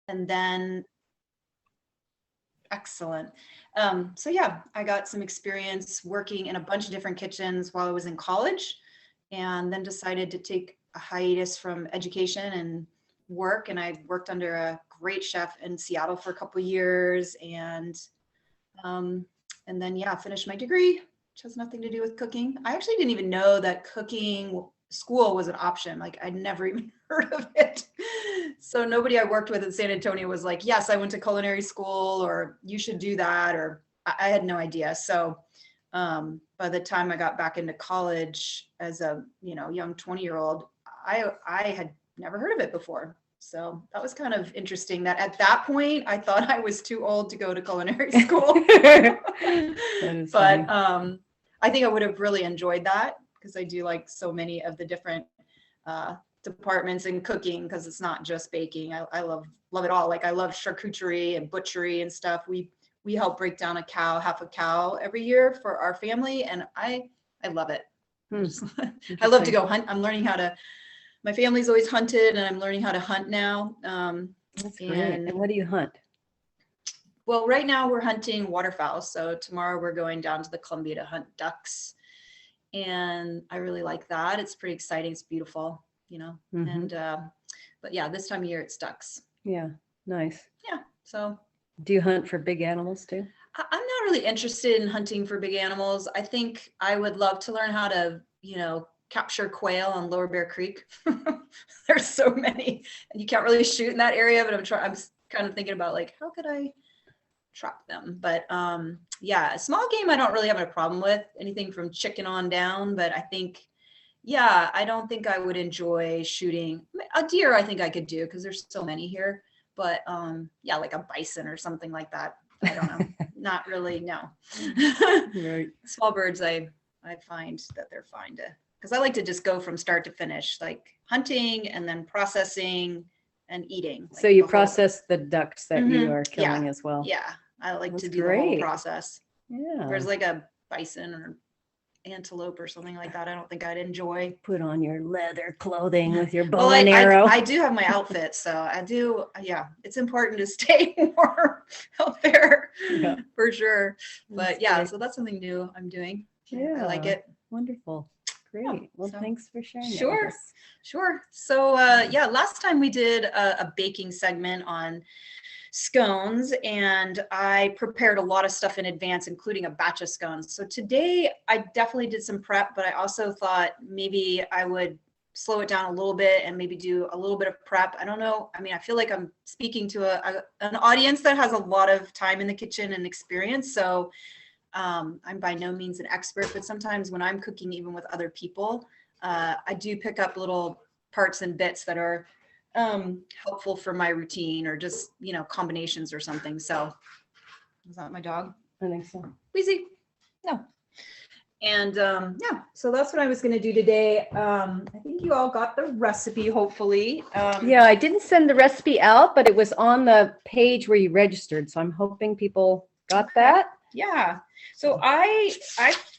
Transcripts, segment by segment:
And then, excellent. So yeah, I got some experience working in a bunch of different kitchens while I was in college, and then decided to take a hiatus from education and work. And I worked under a great chef in Seattle for a couple of years, and then yeah, finished my degree, which has nothing to do with cooking. I actually didn't even know that cooking school was an option. Like I'd never even heard of it. So nobody I worked with in San Antonio was like, yes, I went to culinary school, or you should do that, or I had no idea. So by the time I got back into college as a young 20-year-old, I had never heard of it before. So that was kind of interesting that at that point, I thought I was too old to go to culinary school. But I think I would have really enjoyed that, because I do like so many of the different departments in cooking, because it's not just baking. I love it all. Like I love charcuterie and butchery and stuff. We help break down half a cow every year for our family, and I love it. I love to go hunt. I'm learning how to. My family's always hunted, and I'm learning how to hunt now. That's great. And what do you hunt? Well, right now we're hunting waterfowl. So tomorrow we're going down to the Columbia to hunt ducks. And I really like that. It's pretty exciting. It's beautiful, and, but yeah, this time of year it's ducks. Yeah. Nice. Yeah. So do you hunt for big animals too? I'm not really interested in hunting for big animals. I think I would love to learn how to, capture quail on Lower Bear Creek. There's so many, and you can't really shoot in that area, but I'm kind of thinking about like, how could I trap them? But yeah, a small game I don't really have a problem with, anything from chicken on down. But I think, yeah, I don't think I would enjoy shooting a deer. I think I could do, because there's so many here. But yeah, like a bison or something like that. I don't know. Not really. No. Right. Small birds, I find that they're fine to, because I like to just go from start to finish, like hunting and then processing and eating. Like so you process the ducks that you are killing as well. Yeah, I like to do the whole process. Yeah. Whereas like a bison or antelope or something like that, I don't think I'd enjoy. Put on your leather clothing with your bow and arrow. I do have my outfit, so I do. Yeah, it's important to stay warm out there, for sure. But yeah, so that's something new I'm doing. Yeah, I like it. Wonderful. Great. Well, thanks for sharing. Sure. So yeah, last time we did a baking segment on scones, and I prepared a lot of stuff in advance, including a batch of scones. So today I definitely did some prep, but I also thought maybe I would slow it down a little bit and maybe do a little bit of prep. I don't know. I mean, I feel like I'm speaking to an audience that has a lot of time in the kitchen and experience. So I'm by no means an expert, but sometimes when I'm cooking, even with other people, I do pick up little parts and bits that are helpful for my routine, or just, combinations or something. So is that my dog? I think so. Wheezy. No. And yeah, so that's what I was going to do today. I think you all got the recipe, hopefully. Yeah, I didn't send the recipe out, but it was on the page where you registered. So I'm hoping people got that. Yeah. So I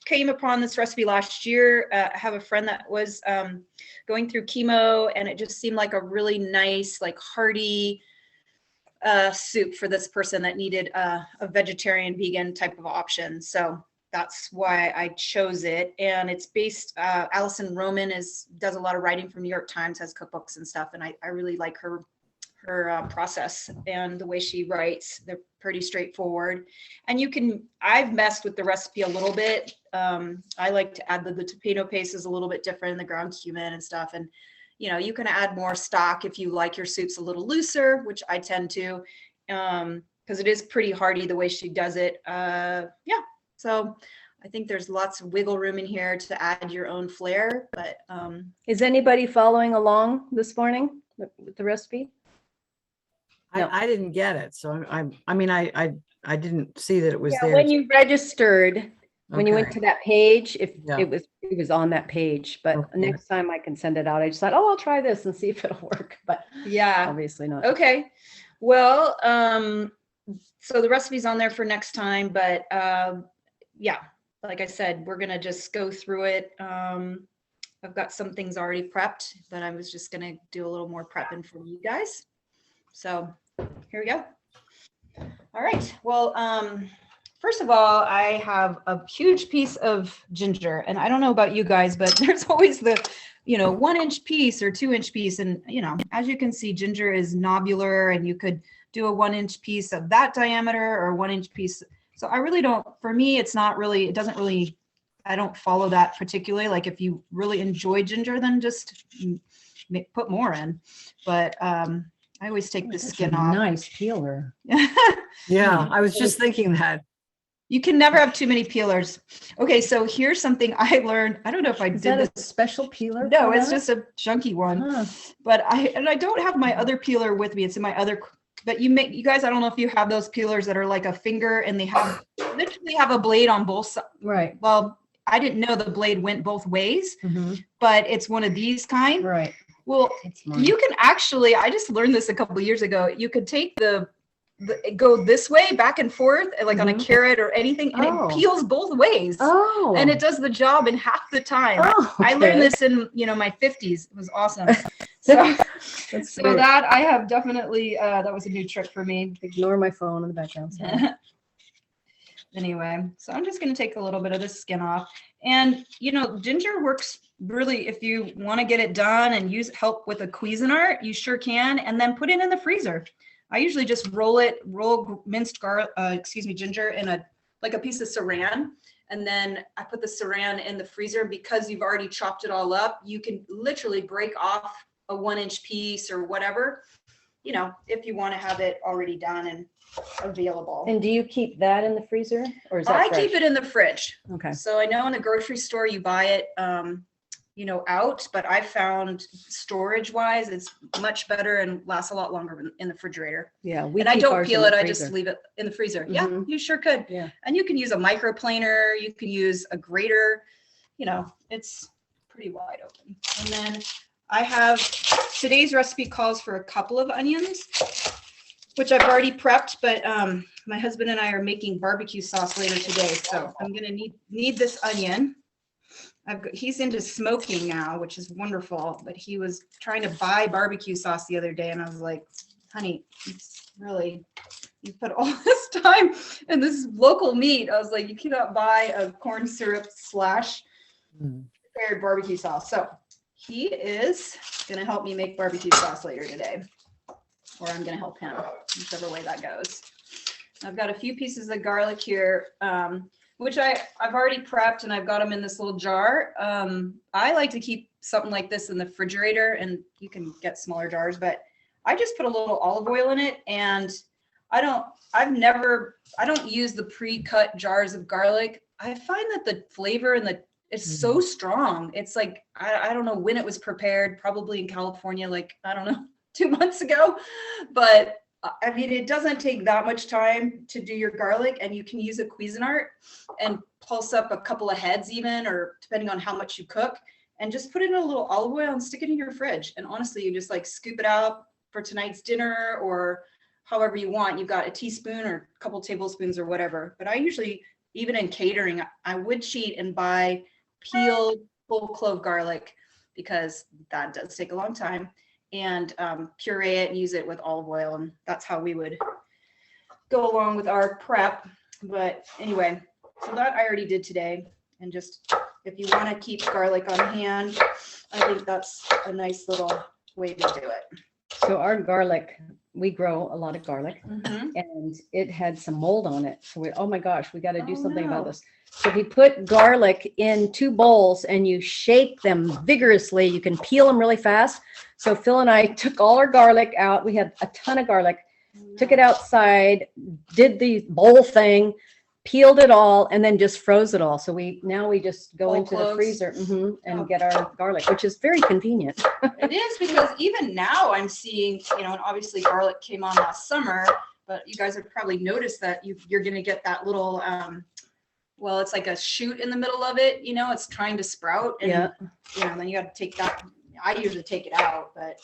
came upon this recipe last year. I have a friend that was going through chemo, and it just seemed like a really nice, like hearty soup for this person that needed a vegetarian, vegan type of option. So that's why I chose it. And it's based, Allison Roman does a lot of writing for New York Times, has cookbooks and stuff. And I really like her process and the way she writes. They're pretty straightforward. And I've messed with the recipe a little bit. I like to add the tomato paste is a little bit different, the ground cumin and stuff. And, you can add more stock if you like your soups a little looser, which I tend to, because it is pretty hearty the way she does it. Yeah. So I think there's lots of wiggle room in here to add your own flair. But is anybody following along this morning with the recipe? No. I didn't get it. So I didn't see that it was there. When you registered, when you went to that page, it was on that page, but next time I can send it out. I just thought, I'll try this and see if it'll work, but yeah, obviously not. Okay. Well, so the recipe's on there for next time, but yeah, like I said, we're going to just go through it. I've got some things already prepped, but I was just going to do a little more prepping for you guys. So here we go. All right. Well, first of all, I have a huge piece of ginger, and I don't know about you guys, but there's always the, 1-inch piece or 2-inch piece. And, as you can see, ginger is nobular, and you could do a 1-inch piece of that diameter or a 1-inch piece. So I really don't, for me, it's not really, it doesn't really, I don't follow that particularly. Like if you really enjoy ginger, then just put more in. But I always take the skin off. Nice peeler. Yeah, I was just thinking that. You can never have too many peelers. Okay, so here's something I learned. I don't know if I Is did that this. a special peeler? No, it's just a chunky one. Huh. But I don't have my other peeler with me. It's in my other. But you guys, I don't know if you have those peelers that are like a finger and they literally have a blade on both sides. Right. Well, I didn't know the blade went both ways, Mm-hmm. but it's one of these kind. Right. Well, you can actually, I just learned this a couple of years ago. You could take go this way back and forth, like on a carrot or anything, and it peels both ways. Oh. And it does the job in half the time. Oh, okay. I learned this in, my 50s. It was awesome. So, that I have definitely, that was a new trick for me. Ignore my phone in the background. Anyway, so I'm just going to take a little bit of the skin off. And, ginger works really, if you want to get it done and help with a Cuisinart, you sure can. And then put it in the freezer. I usually just roll minced ginger in a piece of saran. And then I put the saran in the freezer. Because you've already chopped it all up, you can literally break off a 1-inch piece or whatever, if you want to have it already done and available. And do you keep that in the freezer, or is that I fresh? keep it in the fridge. Okay. So I know in the grocery store you buy it, out, but I found storage wise, it's much better and lasts a lot longer in the refrigerator. Yeah. And I don't peel it. I just leave it in the freezer. Mm-hmm. Yeah, you sure could. Yeah. And you can use a microplaner. You can use a grater. It's pretty wide open. And then I have, today's recipe calls for a couple of onions, which I've already prepped, but my husband and I are making barbecue sauce later today. So I'm going to need this onion. He's into smoking now, which is wonderful, but he was trying to buy barbecue sauce the other day. And I was like, honey, it's really, you put all this time in this local meat. I was like, you cannot buy a corn syrup / prepared barbecue sauce. So he is going to help me make barbecue sauce later today, or I'm going to help him, whichever way that goes. I've got a few pieces of garlic here, which I've already prepped, and I've got them in this little jar. I like to keep something like this in the refrigerator, and you can get smaller jars, but I just put a little olive oil in it, and I don't use the pre-cut jars of garlic. I find that the flavor and it's so strong. It's like, I don't know when it was prepared, probably in California, like, I don't know, 2 months ago, but I mean, it doesn't take that much time to do your garlic, and you can use a Cuisinart and pulse up a couple of heads even, or depending on how much you cook, and just put it in a little olive oil and stick it in your fridge. And honestly, you just like scoop it out for tonight's dinner or however you want. You've got a teaspoon or a couple tablespoons or whatever. But I usually, even in catering, I would cheat and buy peeled full clove garlic, because that does take a long time, and puree it and use it with olive oil. And that's how we would go along with our prep. But anyway, so that I already did today. And just, if you want to keep garlic on hand, I think that's a nice little way to do it. So our garlic, we grow a lot of garlic, and it had some mold on it. So oh my gosh, we got to do something about this. So if you put garlic in 2 bowls and you shake them vigorously, you can peel them really fast. So Phil and I took all our garlic out. We had a ton of garlic, took it outside, did the bowl thing, peeled it all, and then just froze it all. So now we just go into the freezer and get our garlic, which is very convenient. It is, because even now I'm seeing, and obviously garlic came on last summer, but you guys have probably noticed that you're going to get that little, well, it's like a shoot in the middle of it, it's trying to sprout. And, then you got to take that. I usually take it out, but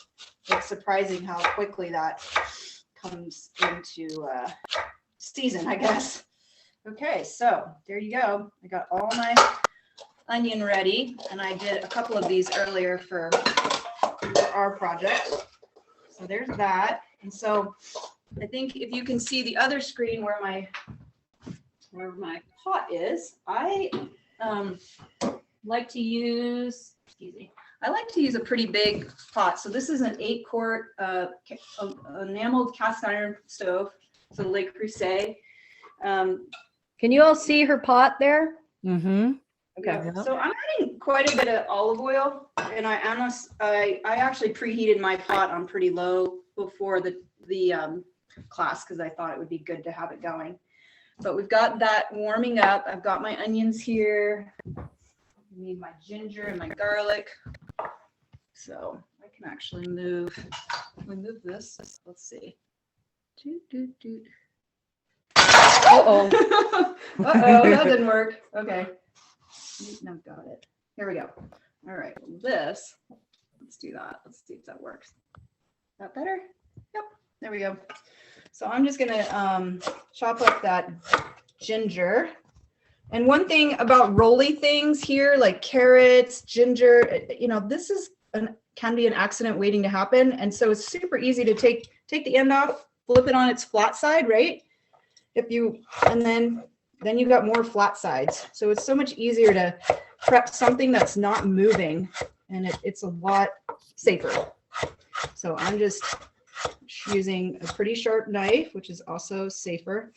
it's surprising how quickly that comes into season, I guess. Okay, so there you go. I got all my onion ready, and I did a couple of these earlier for our project. So there's that. And so I think if you can see the other screen where my pot is, I like to use, excuse me, I like to use a pretty big pot. So this is an 8-quart enameled cast iron stove. So Le Creuset. Can you all see her pot there? Mm-hmm. Okay. Yep. So I'm adding quite a bit of olive oil, and I actually preheated my pot on pretty low before the class because I thought it would be good to have it going. But we've got that warming up. I've got my onions here. I need my ginger and my garlic. So I can actually move this. Let's see. Uh-oh. Uh-oh, that didn't work. Okay. No, got it. Here we go. All right. This, let's do that. Let's see if that works. That better? Yep. There we go. So I'm just gonna chop up that ginger. And one thing about rolly things here, like carrots, ginger, you know, this is can be an accident waiting to happen. And so it's super easy to take the end off, flip it on its flat side, right? And then you got more flat sides. So it's so much easier to prep something that's not moving, and it's a lot safer. So I'm just using a pretty sharp knife, which is also safer.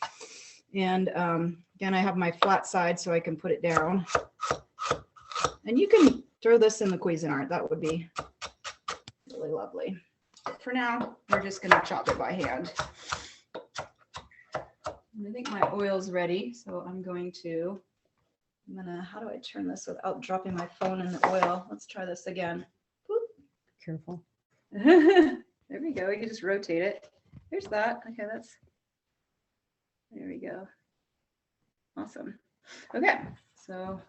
And again, I have my flat side so I can put it down. And you can throw this in the Cuisinart. That would be really lovely. But for now, we're just gonna chop it by hand. And I think my oil's ready, so how do I turn this without dropping my phone in the oil? Let's try this again. Boop. Careful. There we go. You can just rotate it. There's that. Okay, there we go. Awesome. Okay, so,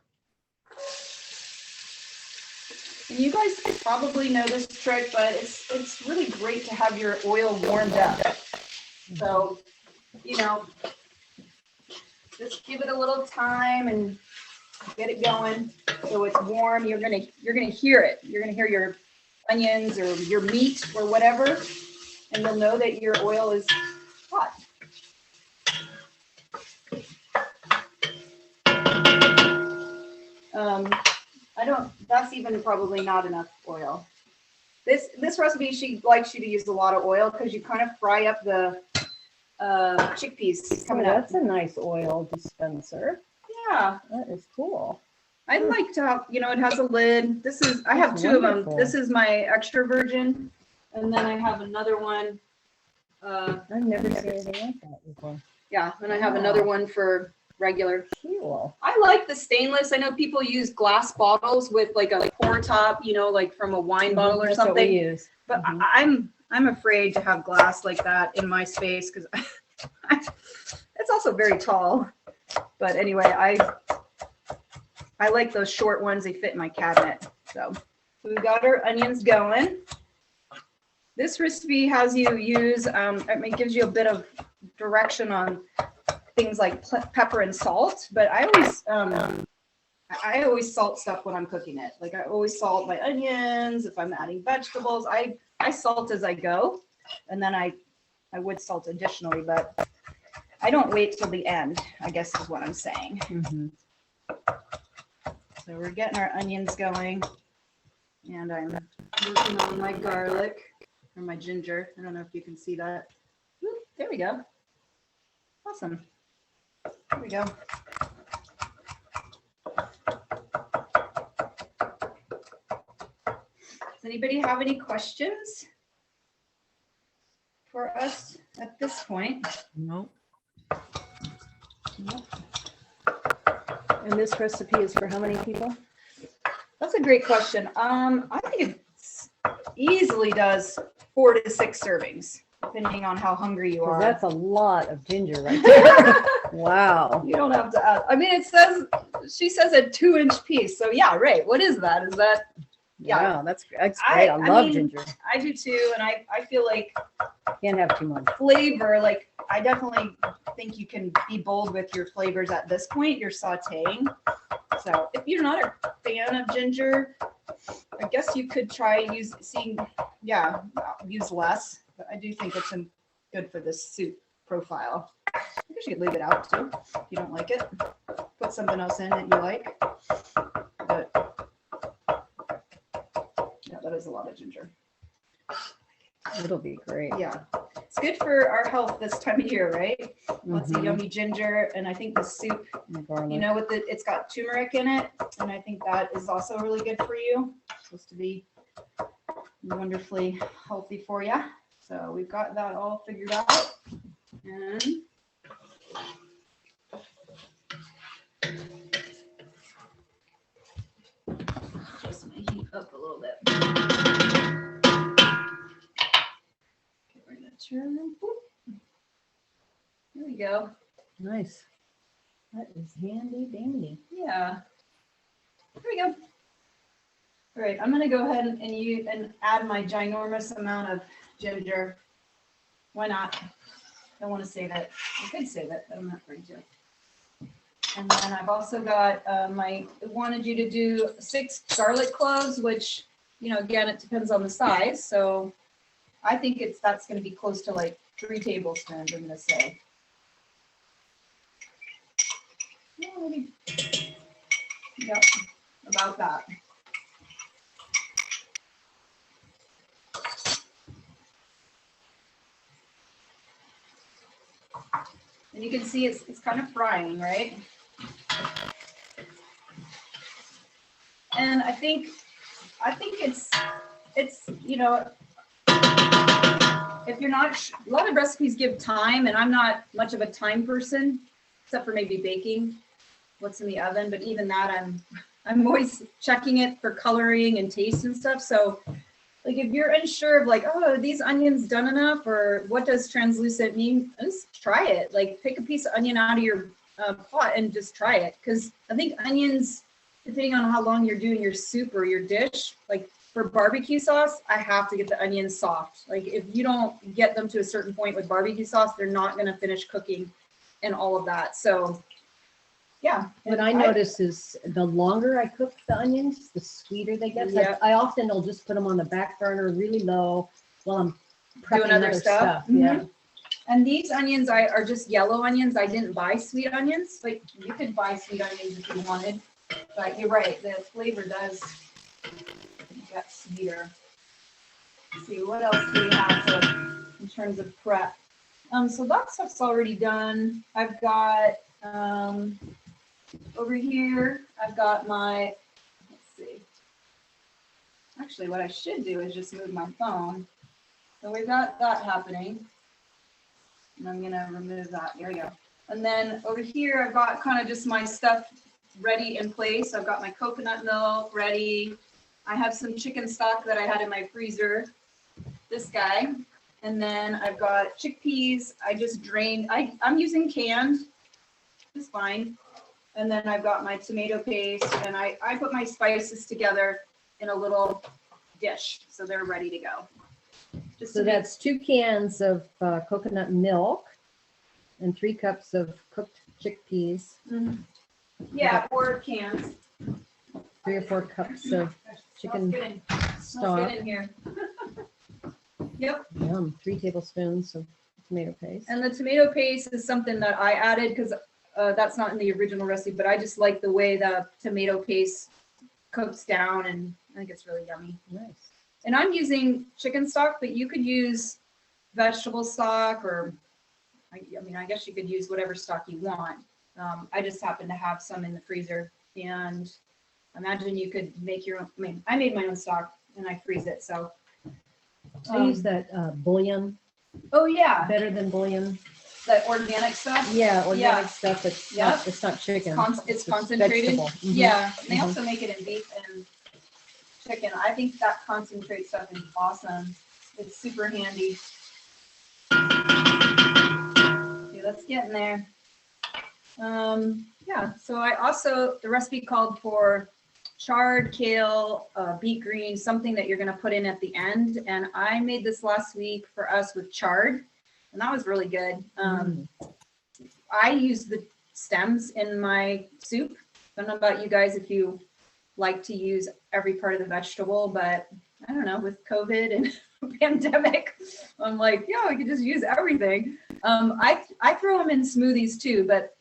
and you guys probably know this trick, but it's really great to have your oil warmed up. So, you know, just give it a little time and get it going so it's warm. You're gonna hear it. You're gonna hear your onions or your meat or whatever, and you'll know that your oil is hot. That's even probably not enough oil. This recipe, she likes you to use a lot of oil because you kind of fry up the chickpeas coming up. That's a nice oil dispenser. Yeah. That is cool. I'd like to have, it has a lid. I have two of them. This is my extra virgin. And then I have another one. I've never seen anything like that before. Yeah. And I have another one for regular. Cool. I like the stainless. I know people use glass bottles with like a pour top, like from a wine bottle or That's something. what we use. But I'm afraid to have glass like that in my space because it's also very tall. But anyway, I like those short ones. They fit in my cabinet. So we've got our onions going. This recipe has you use, it gives you a bit of direction on things like pepper and salt, but I always salt stuff when I'm cooking it. Like I always salt my onions. If I'm adding vegetables, I salt as I go, and then I would salt additionally, but I don't wait till the end, I guess is what I'm saying. Mm-hmm. So we're getting our onions going, and I'm working on my garlic or my ginger. I don't know if you can see that. Ooh, there we go. Awesome. There we go. Does anybody have any questions for us at this point? Nope. Nope. And this recipe is for how many people? That's a great question. I think it easily does 4 to 6 servings, depending on how hungry you are. That's a lot of ginger right there. Wow. You don't have to add. I mean, she says a 2-inch piece. So yeah, right. What is that? Is that? Yeah, wow, that's great. I love ginger. I do too, and I feel like Can't have too much. flavor. Like I definitely think you can be bold with your flavors at this point. You're sautéing. So if you're not a fan of ginger, I guess you could try use less. But I do think it's good for this soup profile. I guess you could leave it out too if you don't like it. Put something else in that you like. But yeah, that is a lot of ginger. It'll be great. Yeah, it's good for our health this time of year, right? Lots of Mhm. yummy ginger, and I think the soup, And garlic. you know, with it's got turmeric in it, and I think that is also really good for you. It's supposed to be wonderfully healthy for you. So we've got that all figured out, and just gonna heat up a little bit. Okay, we're gonna turn. Whoop. There we go. Nice. That is handy dandy. Yeah. There we go. All right, I'm gonna go ahead and add my ginormous amount of ginger. Why not? I want to save it. I could save it, but I'm not going to. And then I've also got I wanted you to do 6 garlic cloves, which, you know, again, it depends on the size. So I think that's going to be close to like 3 tablespoons, I'm going to say. Yeah, maybe. Yep, about that. And you can see it's kind of frying, right? And I think it's you know, if you're not, a lot of recipes give time, and I'm not much of a time person, except for maybe baking what's in the oven. But even that, I'm always checking it for coloring and taste and stuff. So like if you're unsure of like, oh, are these onions done enough, or what does translucent mean, just try it. Like pick a piece of onion out of your pot and just try it. Because I think onions, depending on how long you're doing your soup or your dish, like for barbecue sauce, I have to get the onions soft. Like if you don't get them to a certain point with barbecue sauce, they're not going to finish cooking and all of that. So yeah. What I notice is the longer I cook the onions, the sweeter they get. Yeah. I often will just put them on the back burner really low while I'm prepping Doing other stuff. Mm-hmm. Yeah. And these onions are just yellow onions. I didn't buy sweet onions, but you could buy sweet onions if you wanted. But you're right, the flavor does get sweeter. Let's see, what else do we have in terms of prep? So that stuff's already done. I've got over here, I've got my, let's see. Actually, what I should do is just move my phone. So we've got that happening. And I'm gonna remove that. There we go. And then over here, I've got kind of just my stuff ready in place. I've got my coconut milk ready. I have some chicken stock that I had in my freezer. This guy. And then I've got chickpeas. I just drained. I'm using canned. It's fine. And then I've got my tomato paste, and I put my spices together in a little dish, so they're ready to go. So that's 2 cans of coconut milk and 3 cups of cooked chickpeas. Mm-hmm. Yeah, 4 cans. 3 or 4 cups of chicken stock. Let's get in here. Yep. Yum. 3 tablespoons of tomato paste. And the tomato paste is something that I added because that's not in the original recipe, but I just like the way the tomato paste cooks down, and I think it's really yummy. Nice. And I'm using chicken stock, but you could use vegetable stock, or I mean, I guess you could use whatever stock you want. I just happen to have some in the freezer, and imagine you could make your own. I mean, I made my own stock and I freeze it. So I use that Bullion. Oh yeah, Better than Bullion. the organic stuff. Yeah, organic stuff. It's Yep. not, it's not chicken. It's concentrated. vegetable. Mhm. Yeah, they Mhm. also make it in beef and chicken. I think that concentrate stuff is awesome. It's super handy. Okay, let's get in there. Yeah, so the recipe called for charred kale, beet green, something that you're going to put in at the end. And I made this last week for us with charred, and that was really good. I use the stems in my soup. I don't know about you guys if you like to use every part of the vegetable, but I don't know, with COVID and pandemic, I'm like, yeah, we could just use everything. I throw them in smoothies too, but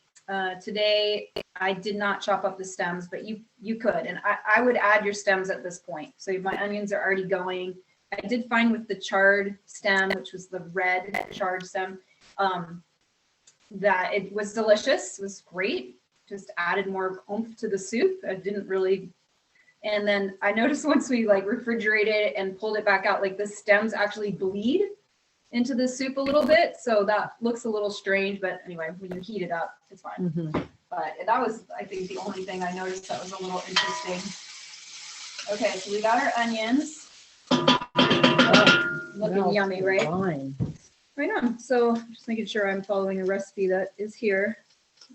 today I did not chop up the stems, but you could, and I would add your stems at this point. So my onions are already going. I did find with the charred stem, which was the red charred stem, that it was delicious. It was great. Just added more oomph to the soup. I didn't really. And then I noticed once we like refrigerated it and pulled it back out, like the stems actually bleed into the soup a little bit. So that looks a little strange, but anyway, when you heat it up, it's fine. Mm-hmm. But that was, I think, the only thing I noticed that was a little interesting. Okay, so we got our onions. Looking yummy, right? Fine. Right on. So just making sure I'm following a recipe that is here.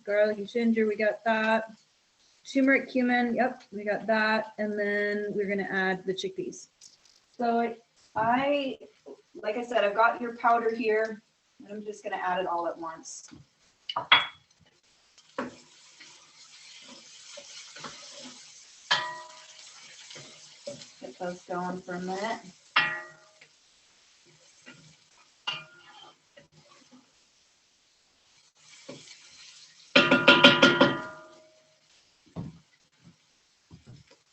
Garlic and ginger, we got that. Turmeric, cumin, yep, we got that. And then we're gonna add the chickpeas. So like I said, I've got your powder here, and I'm just gonna add it all at once. Get those going for a minute.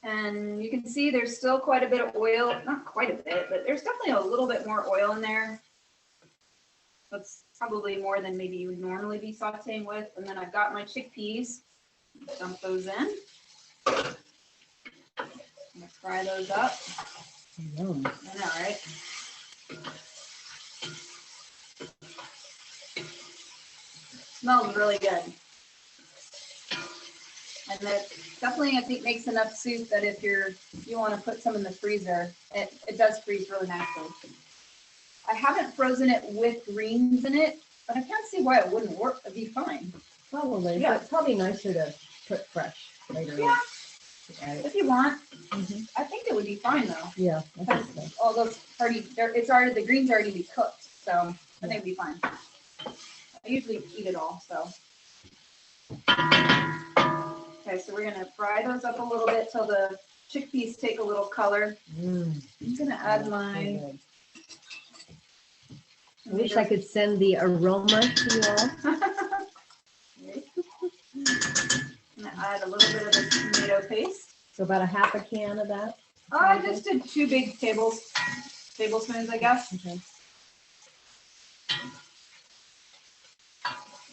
And you can see there's still quite a bit of oil, not quite a bit, but there's definitely a little bit more oil in there. That's probably more than maybe you would normally be sauteing with. And then I've got my chickpeas. Dump those in. I'm gonna fry those up. Yum. I know, right? Smells really good. And that definitely, I think, makes enough soup that if you want to put some in the freezer, it does freeze really nicely. I haven't frozen it with greens in it, but I can't see why it wouldn't work. It'd be fine. Probably, Yeah. but it's probably nicer to put fresh later Yeah, on. if you want. Mm-hmm. I think it would be fine though. Yeah, I think so. All those the greens already be cooked, so I think it'd be fine. I usually eat it all, so. Okay, so we're gonna fry those up a little bit till the chickpeas take a little color. I'm gonna add my. I wish I could send the aroma to you all. I'm gonna add a little bit of the tomato paste. So about a half a can of that. I just did 2 big tablespoons, I guess. Okay.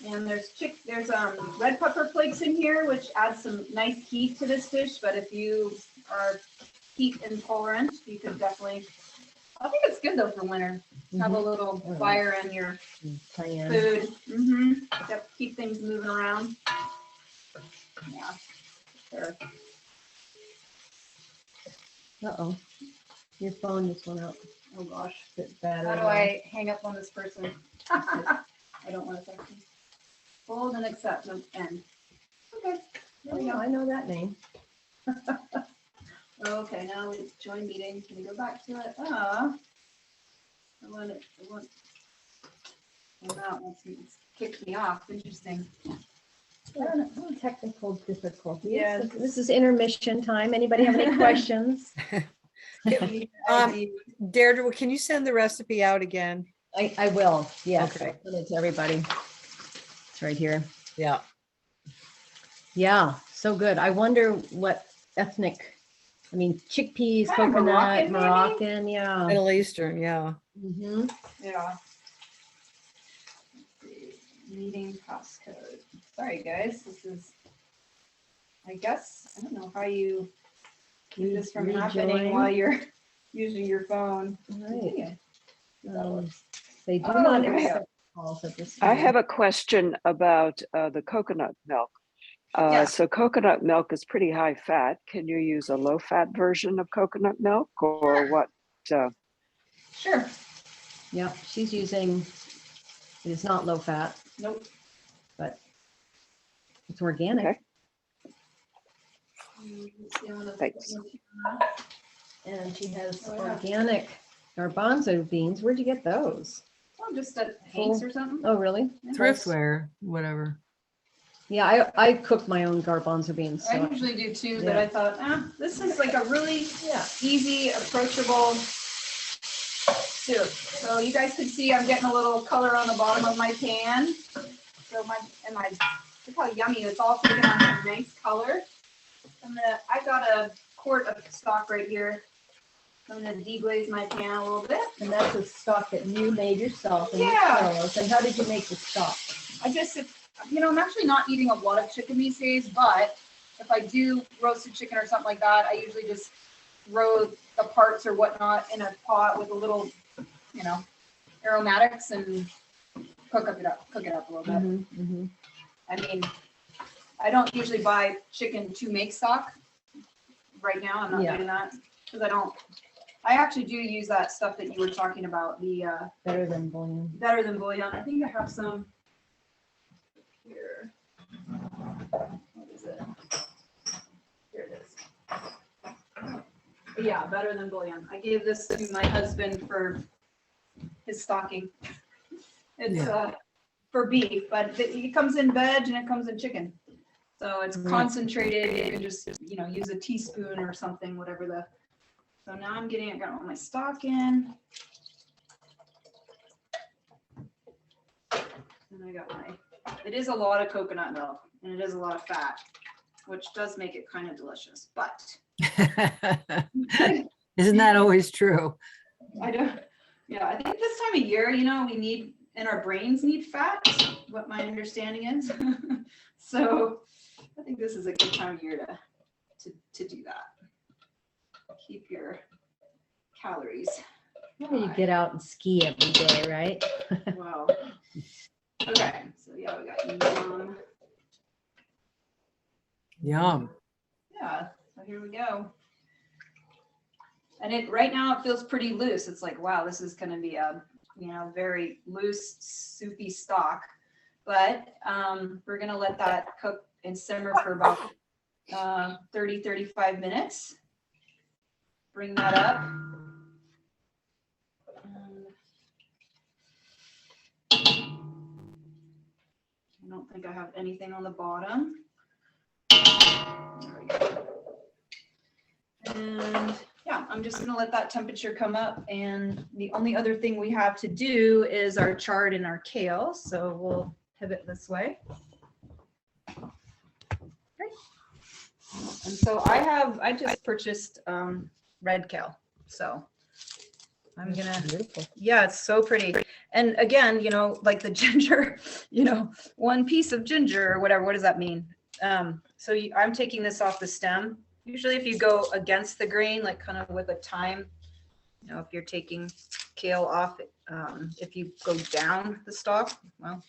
And there's red pepper flakes in here, which adds some nice heat to this dish. But if you are heat intolerant, you could definitely. I think it's good though for winter. Have a little fire in your food. Yep, keep things moving around. Yeah. Sure. Uh-oh. Your phone just went out. Oh gosh. How How do I hang up on this person? I don't want to talk to you. Hold and accept, no end. Okay. There we go. I know that name. Okay, now we join meeting. Can we go back to it? Well, that wants me to kick me off. Interesting. Technical difficulties. Yeah. This is intermission time. Anybody have any questions? Deirdre, can you send the recipe out again? I will. Yes. Okay. I'll send it to everybody. It's right here. Yeah. Yeah. So good. I wonder what ethnic. I mean, chickpeas, Kind of coconut, Moroccan, maybe? Moroccan. Yeah. Middle Eastern, yeah. Mm-hmm. Yeah. Meeting passcode. Sorry, guys. This is. I guess I don't know how you keep this from happening Rejoin. while you're using your phone. Right. They do Oh, not there we go. accept calls at this I time. have a question about the coconut milk. Yeah. So coconut milk is pretty high fat. Can you use a low fat version of coconut milk or what? Sure. Yeah, she's using. It is not low fat, Nope. but it's organic. Okay. Let's see, I'm gonna- Thanks. And she has Oh, yeah. organic garbanzo beans. Where'd you get those? Oh, just at Hanks or something. Oh, really? Thriftware, whatever. Yeah, I cook my own garbanzo beans. I So. usually do too, but Yeah. I thought, this is like a really easy, approachable soup. So you guys can see I'm getting a little color on the bottom of my pan. So look how yummy, it's all taking on a nice color. I got a quart of stock right here. I'm gonna deglaze my pan a little bit. And that's the stock that you made yourself. And Yeah. Carlos. And how did you make the stock? I'm actually not eating a lot of chicken these days, but if I do roasted chicken or something like that, I usually just throw the parts or whatnot in a pot with a little, aromatics and cook it up a little bit. Mm-hmm. I mean, I don't usually buy chicken to make stock. Right now, I'm not doing that because I actually do use that stuff that you were talking about, the Better than bouillon. Better than bouillon. I think I have some here. What is it? Here it is. Yeah, better than bouillon. I gave this to my husband for his stocking. It's for beef, but it comes in veg and it comes in chicken. So it's concentrated. You can just, use a teaspoon or something, whatever so now I got all my stock in. And I got it is a lot of coconut milk and it is a lot of fat, which does make it kind of delicious, but. Isn't that always true? I think this time of year, we need, and our brains need fat, what my understanding is. So I think this is a good time of year to do that. Keep your calories. You get out and ski every day, right? Wow. Okay, so we got Yum. Yeah, so here we go. And right now it feels pretty loose. It's like, wow, this is going to be a, very loose, soupy stock. But we're going to let that cook and simmer for about 30-35 minutes. Bring that up. I don't think I have anything on the bottom. There we go. And I'm just gonna let that temperature come up. And the only other thing we have to do is our chard and our kale. So we'll pivot this way. Great. And so I just purchased red kale. So I'm gonna, it's so pretty. And again, like the ginger, one piece of ginger or whatever, what does that mean? So I'm taking this off the stem. Usually if you go against the grain, like kind of with a time, if you're taking kale off, if you go down the stalk, well,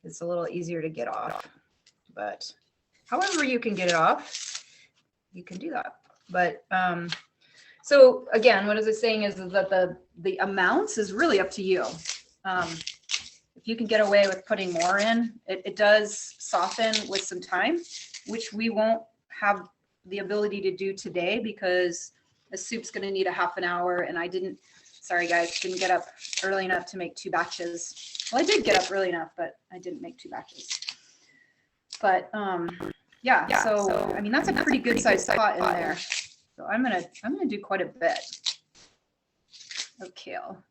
it's a little easier to get off. But however you can get it off, you can do that. But so again, what is it saying is that the amounts is really up to you. If you can get away with putting more in, it does soften with some time, which we won't have the ability to do today because the soup's going to need a half an hour. And sorry guys, didn't get up early enough to make 2 batches. Well, I did get up early enough, but I didn't make 2 batches. But so I mean, that's a pretty good sized pot in there. So I'm gonna do quite a bit of kale.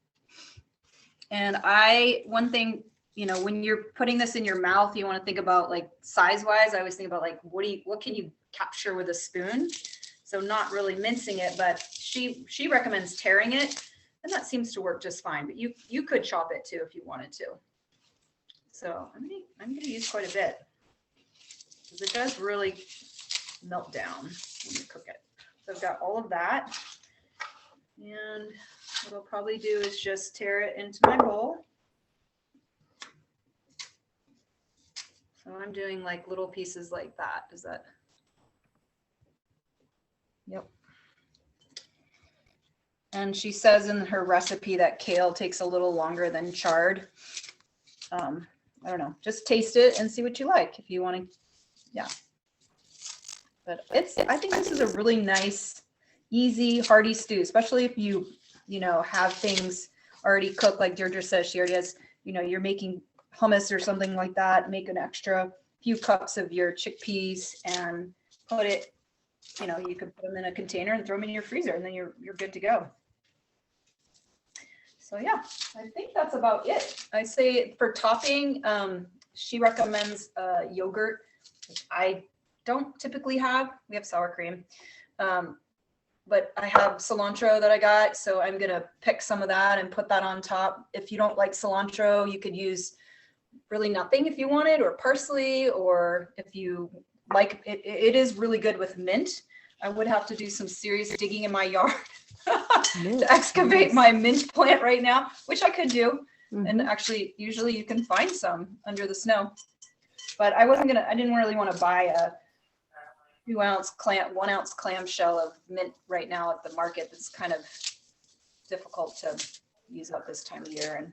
And one thing, when you're putting this in your mouth, you want to think about like size wise. I always think about like, what can you capture with a spoon? So not really mincing it, but she recommends tearing it, and that seems to work just fine. But you could chop it too if you wanted to. So I'm gonna use quite a bit because it does really melt down when you cook it. So I've got all of that, and what I'll probably do is just tear it into my bowl. So I'm doing like little pieces like that. Does that? Yep. And she says in her recipe that kale takes a little longer than chard. I don't know, just taste it and see what you like if you want to. Yeah. But I think this is a really nice, easy, hearty stew, especially if you have things already cooked. Like Deirdre says, she already has, you're making hummus or something like that, make an extra few cups of your chickpeas and put it, you could put them in a container and throw them in your freezer, and then you're good to go. So yeah, I think that's about it. I say for topping, she recommends yogurt, which I don't typically have. We have sour cream. But I have cilantro that I got, so I'm gonna pick some of that and put that on top. If you don't like cilantro, you could use really nothing if you wanted, or parsley, or if you like it. It is really good with mint. I would have to do some serious digging in my yard to excavate my mint plant right now, which I could do. And actually, usually you can find some under the snow. But I didn't really want to buy a 1 ounce clamshell of mint right now at the market. That's kind of difficult to use up this time of year, and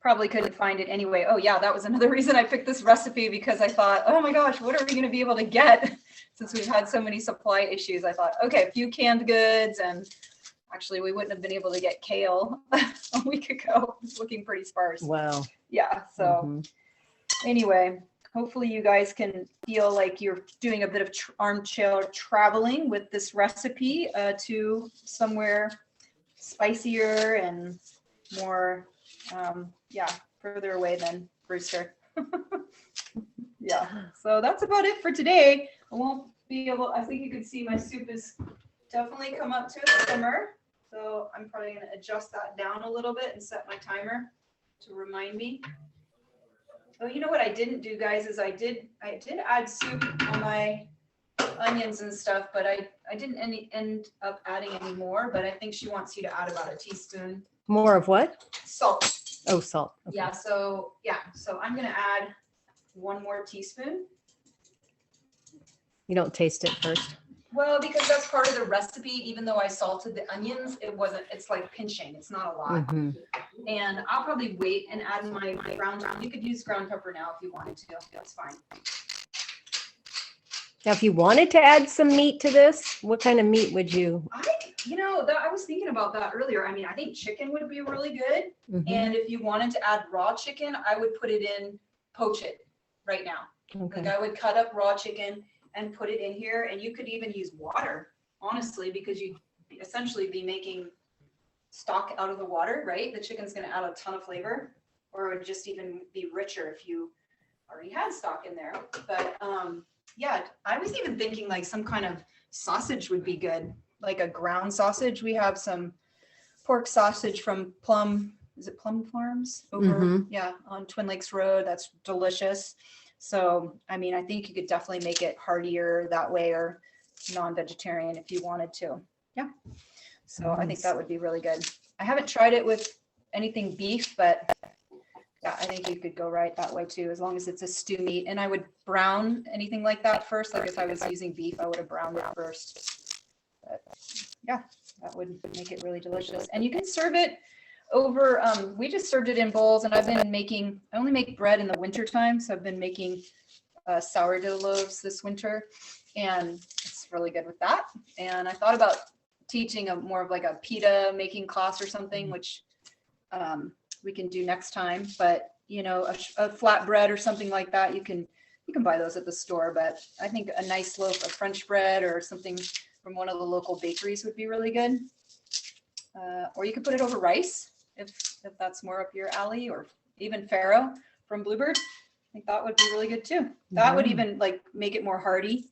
probably couldn't find it anyway. Oh yeah, that was another reason I picked this recipe, because I thought, oh my gosh, what are we going to be able to get since we've had so many supply issues? I thought, okay, a few canned goods, and actually we wouldn't have been able to get kale a week ago. It's looking pretty sparse. Wow. Yeah, so anyway, hopefully you guys can feel like you're doing a bit of armchair traveling with this recipe to somewhere spicier and more, further away than Brewster. Yeah, so that's about it for today. I think you can see my soup is definitely come up to a simmer. So I'm probably going to adjust that down a little bit and set my timer to remind me. Oh, you know what I didn't do, guys, is I did add soup on my onions and stuff, but I didn't end up adding any more, but I think she wants you to add about a teaspoon. More of what? Salt. Oh, salt. Okay. Yeah, so I'm going to add 1 more teaspoon. You don't taste it first? Well, because that's part of the recipe. Even though I salted the onions, it's like pinching. It's not a lot. And I'll probably wait and add my ground. You could use ground pepper now if you wanted to. That's fine. Now, if you wanted to add some meat to this, what kind of meat would you? I was thinking about that earlier. I mean, I think chicken would be really good. And if you wanted to add raw chicken, I would put it in, poach it right now. Okay. Like I would cut up raw chicken and put it in here, and you could even use water, honestly, because you'd essentially be making stock out of the water, right? The chicken's going to add a ton of flavor, or it would just even be richer if you already had stock in there. But yeah, I was even thinking like some kind of sausage would be good, like a ground sausage. We have some pork sausage from Plum Farms over, on Twin Lakes Road. That's delicious. So, I mean, I think you could definitely make it heartier that way, or non-vegetarian if you wanted to. Yeah. So I think that would be really good. I haven't tried it with anything beef, but yeah, I think you could go right that way too, as long as it's a stew meat. And I would brown anything like that first. Like if I was using beef, I would have browned it first. But yeah, that would make it really delicious. And you can serve it over, we just served it in bowls, and I only make bread in the winter time. So I've been making sourdough loaves this winter, and it's really good with that. And I thought about teaching more of like a pita making class or something, which we can do next time. But a flatbread or something like that, you can buy those at the store. But I think a nice loaf of French bread or something from one of the local bakeries would be really good. Or you could put it over rice if that's more up your alley, or even farro from Bluebird. I think that would be really good too. That would even like make it more hearty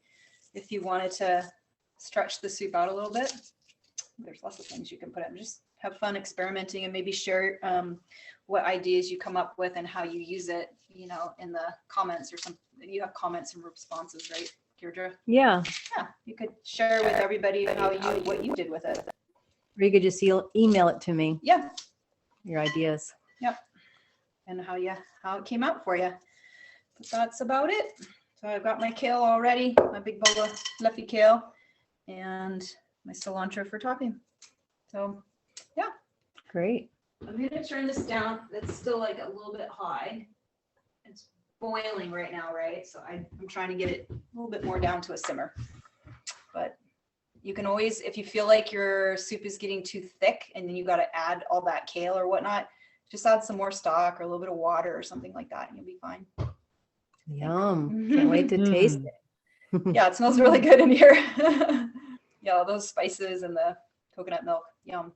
if you wanted to stretch the soup out a little bit. There's lots of things you can put in. Just have fun experimenting, and maybe share what ideas you come up with and how you use it, in the comments or something. You have comments and responses, right, Deirdre? Yeah. Yeah, you could share with everybody what you did with it. Or you could just email it to me. Yeah. Your ideas. Yep. And how it came out for you. But that's about it. So I've got my kale already, my big bowl of fluffy kale, and my cilantro for topping. So yeah. Great. I'm going to turn this down. It's still like a little bit high. It's boiling right now, right? So I'm trying to get it a little bit more down to a simmer. But you can always, if you feel like your soup is getting too thick and then you got to add all that kale or whatnot, just add some more stock or a little bit of water or something like that, and you'll be fine. Yum. Can't wait to taste Mm. it. Yeah, it smells really good in here. Yeah, all those spices and the coconut milk. Yum.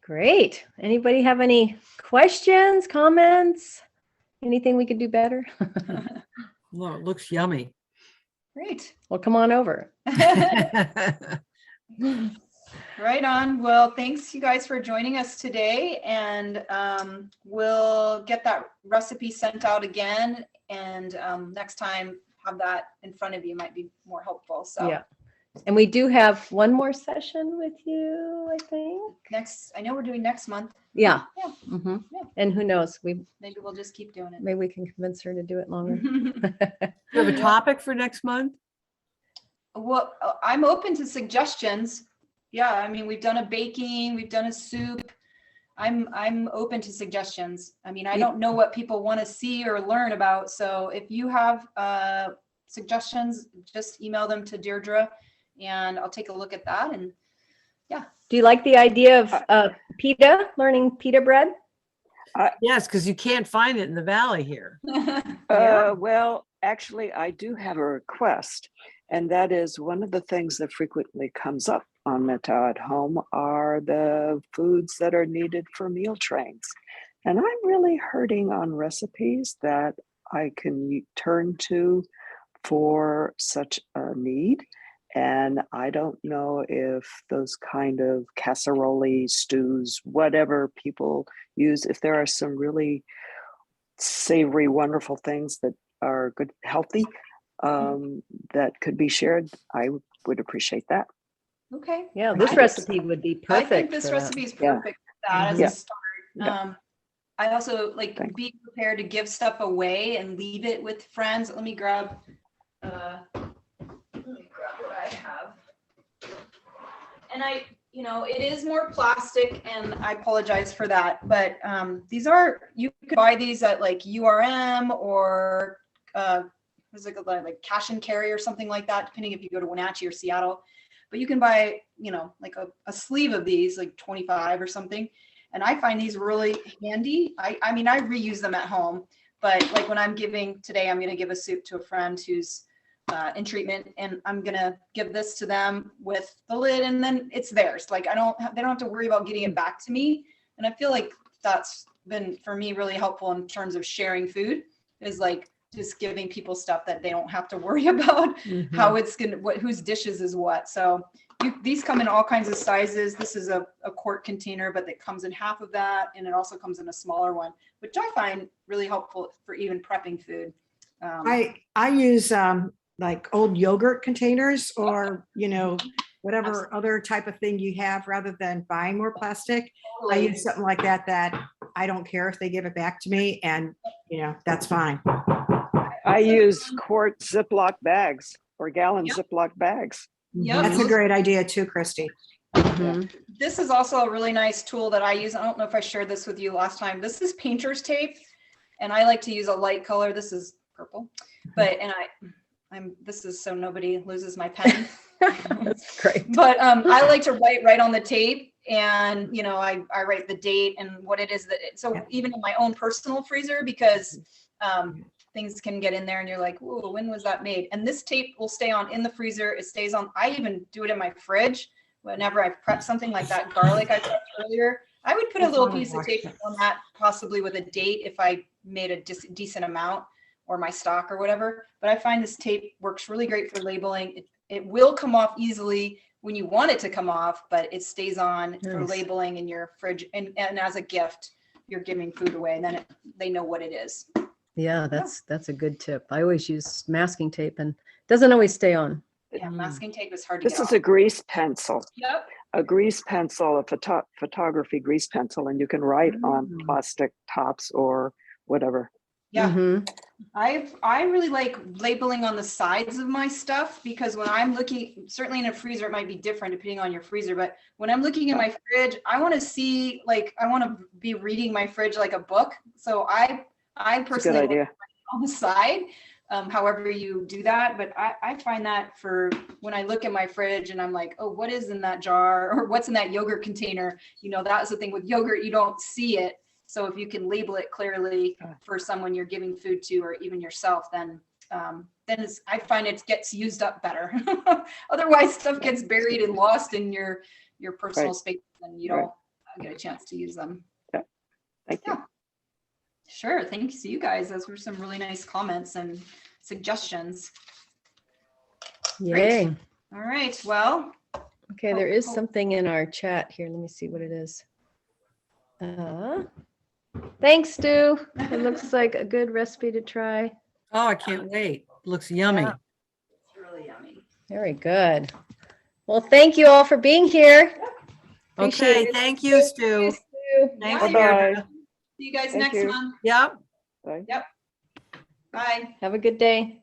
Great. Anybody have any questions, comments? Anything we could do better? Well, it looks yummy. Great. Well, come on over. Right on. Well, thanks you guys for joining us today, and we'll get that recipe sent out again, and next time have that in front of you might be more helpful. So Yeah. And we do have one more session with you, I think. I know we're doing next month. Yeah. Yeah. Mhm. Yeah. And who knows? Maybe we'll just keep doing it. Maybe we can convince her to do it longer. You have a topic for next month? Well, I'm open to suggestions. Yeah, I mean, we've done a baking, we've done a soup. I'm open to suggestions. I mean, I don't know what people want to see or learn about. So if you have suggestions, just email them to Deirdre and I'll take a look at that. And Do you like the idea of pita, learning pita bread? Yes, because you can't find it in the valley here. Yeah. Well, actually, I do have a request, and that is one of the things that frequently comes up on Meta at Home are the foods that are needed for meal trains. And I'm really hurting on recipes that I can turn to for such a need. And I don't know if those kind of casserole stews, whatever people use, if there are some really savory, wonderful things that are good, healthy, that could be shared, I would appreciate that. okay. Yeah, this recipe would be I perfect. think this for that. recipe is Yeah. perfect for that as Yeah. a start. Yeah. I also like Thanks. being prepared to give stuff away and leave it with friends. Let me grab what I have. And it is more plastic, and I apologize for that. But you could buy these at like URM or what's it called, like Cash and Carry or something like that, depending if you go to Wenatchee or Seattle. But you can buy, like a sleeve of these, like 25 or something. And I find these really handy. I mean, I reuse them at home, but like when I'm going to give a soup to a friend who's in treatment, and I'm going to give this to them with the lid, and then it's theirs. Like they don't have to worry about getting it back to me. And I feel like that's been for me really helpful in terms of sharing food, is like just giving people stuff that they don't have to worry about how it's whose dishes is what. So these come in all kinds of sizes. This is a quart container, but it comes in half of that, and it also comes in a smaller one, which I find really helpful for even prepping food. I use like old yogurt containers, or whatever other type of thing you have, rather than buying more plastic. I use something like that I don't care if they give it back to me, and that's fine. I use quart Ziploc bags or gallon Ziploc bags. Yep. That's a great idea too, Christy. Mhm. This is also a really nice tool that I use. I don't know if I shared this with you last time. This is painter's tape, and I like to use a light color. This is purple, but this is so nobody loses my pen. That's great. But I like to write right on the tape, and I write the date and what it is even in my own personal freezer, because things can get in there and you're like, "Ooh, when was that made?" And this tape will stay on in the freezer. It stays on. I even do it in my fridge whenever I prep something like that garlic I prepped earlier. I would put a little piece of tape on that, possibly with a date if I made a decent amount, or my stock or whatever. But I find this tape works really great for labeling. It will come off easily when you want it to come off, but it stays on for Nice. labeling in your fridge. And as a gift, you're giving food away, and then they know what it is. Yeah, that's a good tip. I always use masking tape, and it doesn't always stay on. Yeah, masking tape is hard to This get is off. a grease pencil. Yep. A grease pencil, a photography grease pencil, and you can write on plastic tops or whatever. Yeah. Mhm. I really like labeling on the sides of my stuff, because when I'm looking, certainly in a freezer, it might be different depending on your freezer, but when I'm looking at my fridge, I want to see, I want to be reading my fridge like a book. So I It's a personally good idea. like on the side, however you do that. But I find that for when I look at my fridge and I'm like, oh, what is in that jar, or what's in that yogurt container? That's the thing with yogurt, you don't see it. So if you can label it clearly for someone you're giving food to, or even yourself, then I find it gets used up better. Otherwise, stuff gets buried and lost in your personal space, and you don't get a chance to use them. Thank you. Sure. Thanks to you guys. Those were some really nice comments and suggestions. Yay. All right. Well, Okay, there is something in our chat here. Let me see what it is. Thanks, Stu. It looks like a good recipe to try. Oh, I can't wait. Looks yummy. Yeah. it's really yummy. Very good. Well, thank you all for being here. Appreciate Okay, it. thank you, Stu. Stu. Thanks, Bye. Deirdre. See you guys Thank next you. month. Yep. Bye. Bye. Have a good day.